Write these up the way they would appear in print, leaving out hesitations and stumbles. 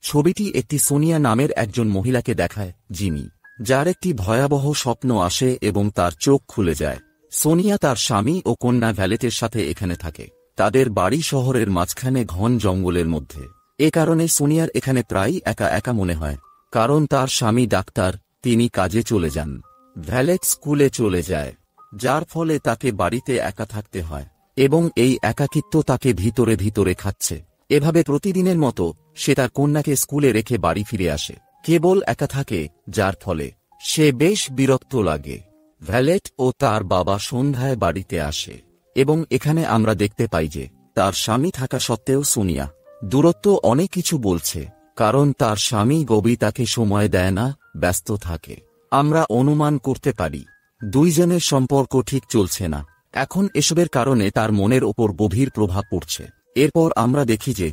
ছবিটি একটি সোনিয়া নামের একজন মহিলাকে দেখায়, যিনি যার একটি ভয়াবহ স্বপ্ন আসে এবং তার চোখ খুলে যায়। সোনিয়া তার স্বামী ও কন্যা ভ্যালেটের সাথে এখানে থাকে। তাদের বাড়ি শহরের মাঝখানে ঘন জঙ্গলের মধ্যে। এ কারণে সোনিয়ার এখানে প্রায় একা একা মনে হয়, কারণ তার স্বামী ডাক্তার, তিনি কাজে চলে যান। ভ্যালেট স্কুলে চলে যায়, যার ফলে তাকে বাড়িতে একা থাকতে হয় এবং এই একাকিত্ব তাকে ভিতরে ভিতরে খাচ্ছে। এভাবে প্রতিদিনের মতো সে তার কন্যাকে স্কুলে রেখে বাড়ি ফিরে আসে, কেবল একা থাকে, যার ফলে সে বেশ বিরক্ত লাগে। ভ্যালেট ও তার বাবা সন্ধ্যায় বাড়িতে আসে এবং এখানে আমরা দেখতে পাই যে তার স্বামী থাকা সত্ত্বেও সোনিয়া দূরত্ব অনেক কিছু বলছে, কারণ তার স্বামী গবি তাকে সময় দেয় না, ব্যস্ত থাকে। আমরা অনুমান করতে পারি দুইজনের সম্পর্ক ঠিক চলছে না। এখন এসবের কারণে তার মনের ওপর গভীর প্রভাব পড়ছে। এরপর আমরা দেখি যে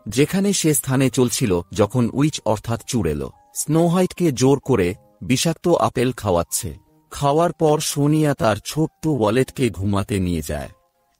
যেখানে সে স্থানে চলছিল, যখন উইচ অর্থাৎ চুড়েল স্নো হোয়াইটকে জোর করে বিষাক্ত আপেল খাওয়াচ্ছে। খাওয়ার পর সোনিয়া তার ছোট্ট ওয়ালেটকে ঘুমাতে নিয়ে যায়,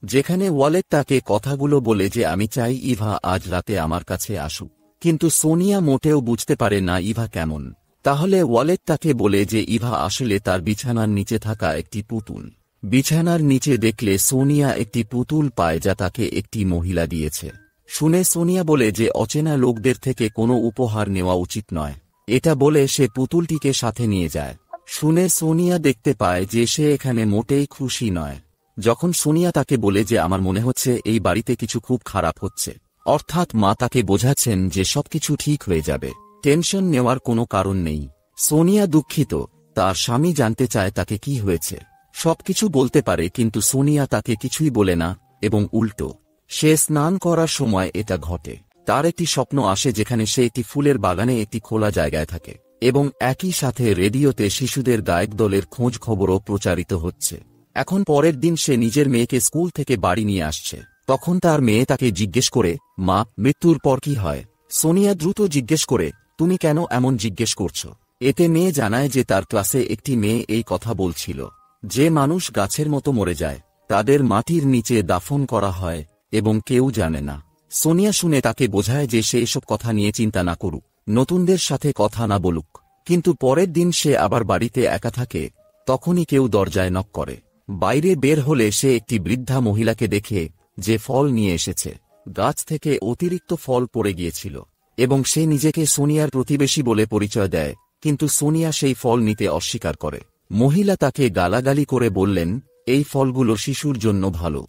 যেখানে ওয়ালেট তাকে কথাগুলো বলে যে আমি চাই ইভা আজ রাতে আমার কাছে আসুক। কিন্তু সোনিয়া মোটেও বুঝতে পারে না ইভা কেমন। তাহলে ওয়ালেট তাকে বলে যে ইভা আসলে তার বিছানার নিচে থাকা একটি পুতুল। বিছানার নিচে দেখলে সোনিয়া একটি পুতুল পায় যা তাকে একটি মহিলা দিয়েছে। শুনে সোনিয়া বলে যে অচেনা লোকদের থেকে কোনো উপহার নেওয়া উচিত নয়। এটা বলে সে পুতুলটিকে সাথে নিয়ে যায়। শুনে সোনিয়া দেখতে পায় যে সে এখানে মোটেই খুশি নয়। যখন সোনিয়া তাকে বলে যে আমার মনে হচ্ছে এই বাড়িতে কিছু খুব খারাপ হচ্ছে, অর্থাৎ মা তাকে বোঝাচ্ছেন যে সবকিছু ঠিক হয়ে যাবে, টেনশন নেওয়ার কোনো কারণ নেই। সোনিয়া দুঃখিত, তার স্বামী জানতে চায় তাকে কি হয়েছে। সবকিছু বলতে পারে, কিন্তু সোনিয়া তাকে কিছুই বলে না এবং উল্টো সে স্নান করার সময় এটা ঘটে। তার একটি স্বপ্ন আসে যেখানে সে একটি ফুলের বাগানে একটি খোলা জায়গায় থাকে এবং একই সাথে রেডিওতে শিশুদের গায়ক দলের খোঁজ খবরও প্রচারিত হচ্ছে। এখন পরের দিন সে নিজের মেয়েকে স্কুল থেকে বাড়ি নিয়ে আসছে। তখন তার মেয়ে তাকে জিজ্ঞেস করে, মা, মৃত্যুর পর কি হয়? সোনিয়া দ্রুত জিজ্ঞেস করে, তুমি কেন এমন জিজ্ঞেস করছো? এতে মেয়ে জানায় যে তার ক্লাসে একটি মেয়ে এই কথা বলছিল, যে মানুষ গাছের মতো মরে যায় তাদের মাটির নিচে দাফন করা হয় এবং কেউ জানে না। সোনিয়া শুনে তাকে বোঝায় যে সে এসব কথা নিয়ে চিন্তা না করুক, নতুনদের সাথে কথা না বলুক। কিন্তু পরের দিন সে আবার বাড়িতে একা থাকে। তখনই কেউ দরজায় নক করে। বাইরে বের হলে সে একটি বৃদ্ধা মহিলাকে দেখে, যে ফল নিয়ে এসেছে। গাছ থেকে অতিরিক্ত ফল পড়ে গিয়েছিল এবং সে নিজেকে সোনিয়ার প্রতিবেশী বলে পরিচয় দেয়, কিন্তু সোনিয়া সেই ফল নিতে অস্বীকার করে। মহিলা তাকে গালাগালি করে বললেন, এই ফলগুলো শিশুর জন্য ভালো,